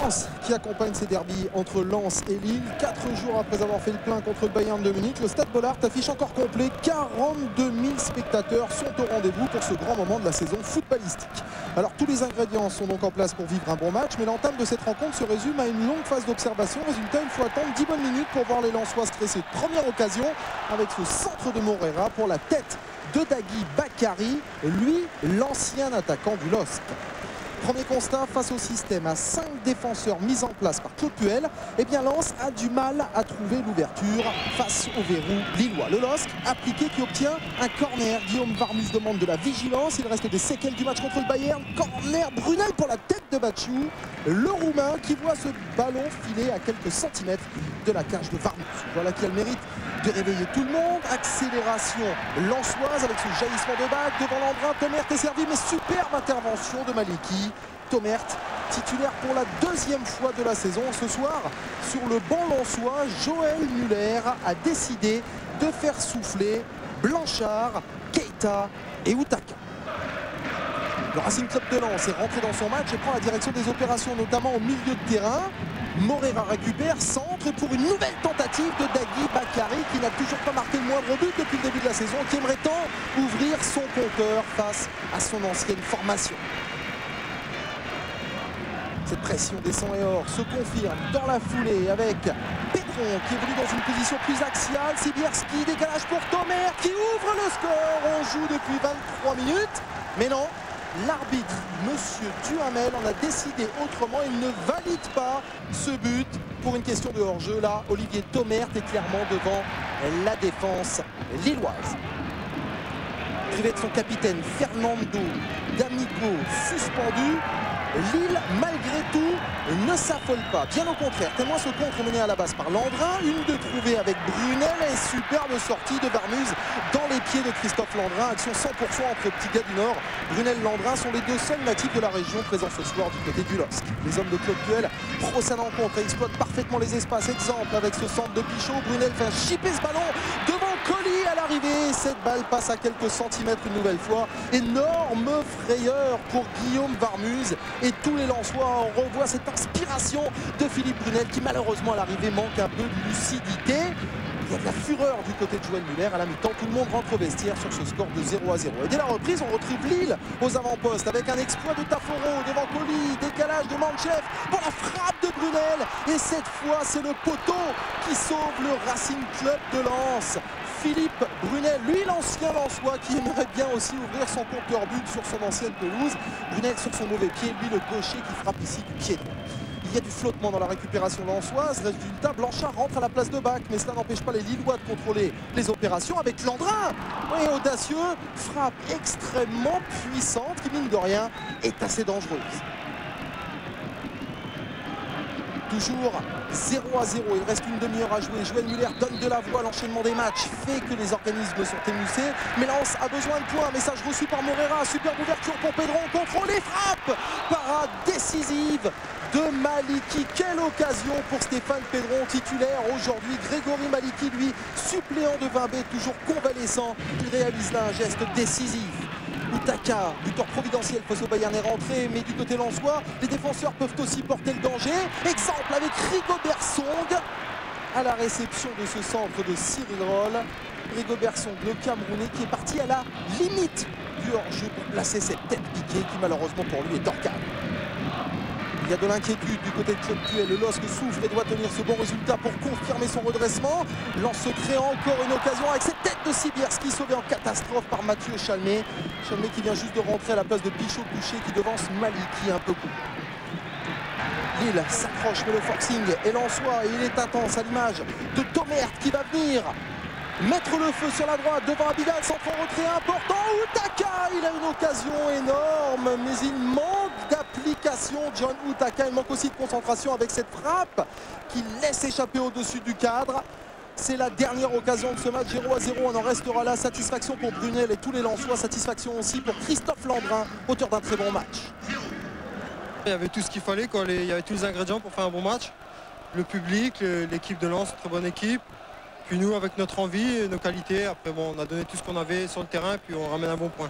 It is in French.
L'ambiance qui accompagne ces derbys entre Lens et Lille. 4 jours après avoir fait le plein contre le Bayern de Munich, le Stade Bollaert affiche encore complet. 42 000 spectateurs sont au rendez-vous pour ce grand moment de la saison footballistique. Alors tous les ingrédients sont donc en place pour vivre un bon match, mais l'entame de cette rencontre se résume à une longue phase d'observation. Résultat, il faut attendre 10 bonnes minutes pour voir les Lensois stresser. Première occasion avec ce centre de Moreira pour la tête de Dagui Bakary, lui l'ancien attaquant du LOSC. Premier constat, face au système à 5 défenseurs mis en place par Claude Puel, eh bien Lens a du mal à trouver l'ouverture face au verrou lillois. Le LOSC appliqué qui obtient un corner. Guillaume Varmus demande de la vigilance. Il reste des séquelles du match contre le Bayern. Corner, Brunel pour la tête de Batchou. Le Roumain qui voit ce ballon filer à quelques centimètres de la cage de Varmus. Voilà qui a le mérite de réveiller tout le monde. Accélération lensoise avec ce jaillissement de bague devant Landrin. Tomert est servi, mais superbe intervention de Maliki. Tomert titulaire pour la 2e fois de la saison. Ce soir, sur le banc lensois, Joël Muller a décidé de faire souffler Blanchard, Keita et Outaka. Le Racing Club de Lens est rentré dans son match et prend la direction des opérations, notamment au milieu de terrain. Moreira récupère, centre pour une nouvelle tentative de Dagui Bakary qui n'a toujours pas marqué le moindre but depuis le début de la saison, qui aimerait tant ouvrir son compteur face à son ancienne formation. Cette pression descend et hors se confirme dans la foulée avec Pedron qui évolue dans une position plus axiale. Sibierski, décalage pour Tomert qui ouvre le score. On joue depuis 23 minutes, mais non. L'arbitre, monsieur Duhamel, en a décidé autrement. Il ne valide pas ce but pour une question de hors-jeu. Là, Olivier Tomert est clairement devant la défense lilloise. Privé de son capitaine Fernando D'Amico suspendu, Lille, malgré tout, ne s'affole pas. Bien au contraire, témoin ce contre mené à la base par Landrin. Une de trouvée avec Brunel et superbe sortie de Varmus dans les pieds de Christophe Landrin. Action 100% entre petits gars du Nord. Brunel et Landrin sont les deux seuls natifs de la région présents ce soir du côté du LOSC. Les hommes de Claude Puel procèdent en contre et exploitent parfaitement les espaces. Exemple avec ce centre de Pichot. Brunel fait chipper ce ballon devant Colli à l'arrivée. Cette balle passe à quelques centimètres une nouvelle fois. Énorme frayeur pour Guillaume Varmus. Et tous les Lensois revoient cette inspiration de Philippe Brunel qui malheureusement à l'arrivée manque un peu de lucidité. Il y a de la fureur du côté de Joël Muller. À la mi-temps, tout le monde rentre au vestiaire sur ce score de 0-0. Et dès la reprise, on retrouve Lille aux avant-postes avec un exploit de Taforo devant Colli, décalage de Manchef pour la frappe de Brunel. Et cette fois, c'est le poteau qui sauve le Racing Club de Lens. Philippe Brunel, lui l'ancien Lensois qui aimerait bien aussi ouvrir son compteur but sur son ancienne pelouse. Brunel sur son mauvais pied, lui le gaucher qui frappe ici du pied droit. Il y a du flottement dans la récupération lensoise. Résultat, Blanchard rentre à la place de Bach, mais cela n'empêche pas les Lillois de contrôler les opérations avec Landrin. Oui, audacieux, frappe extrêmement puissante qui, mine de rien, est assez dangereuse. Toujours 0-0, il reste une demi-heure à jouer. Joël Muller donne de la voix, l'enchaînement des matchs fait que les organismes sont émoussés. Mais Lens a besoin de points, message reçu par Moreira, superbe ouverture pour Pedron, contrôle et frappe. Parade décisive de Maliki. Quelle occasion pour Stéphane Pedron, titulaire aujourd'hui. Grégory Maliki, lui, suppléant de 20B, toujours convalescent. Il réalise là un geste décisif. Outaka, buteur providentiel face au Bayern est rentré, mais du côté lensois, les défenseurs peuvent aussi porter le danger. Exemple avec Rigobert Song à la réception de ce centre de Cyril Roll. Rigobert Song, le Camerounais, qui est parti à la limite du hors-jeu pour placer cette tête piquée qui malheureusement pour lui est hors cadre. Il y a de l'inquiétude du côté de Claude Puel. Le LOSC souffre et doit tenir ce bon résultat pour confirmer son redressement. Lens se crée encore une occasion avec cette tête de Sibierski sauvée en catastrophe par Mathieu Chalmé. Chalmé qui vient juste de rentrer à la place de Pichot-Couché qui devance Maliki un peu court. Lille s'accroche mais le forcing est lensois et il est intense à l'image de Tomert qui va venir mettre le feu sur la droite devant Abidal, centre en retrait important. Outaka, il a une occasion énorme, mais il manque d'application. John Outaka, il manque aussi de concentration avec cette frappe qu'il laisse échapper au-dessus du cadre. C'est la dernière occasion de ce match, 0-0, on en restera là. Satisfaction pour Brunel et tous les Lensois, satisfaction aussi pour Christophe Landrin, auteur d'un très bon match. Il y avait tout ce qu'il fallait, quoi. Il y avait tous les ingrédients pour faire un bon match. Le public, l'équipe de Lens, très bonne équipe. Puis nous, avec notre envie et nos qualités, après bon, on a donné tout ce qu'on avait sur le terrain, puis on ramène un bon point.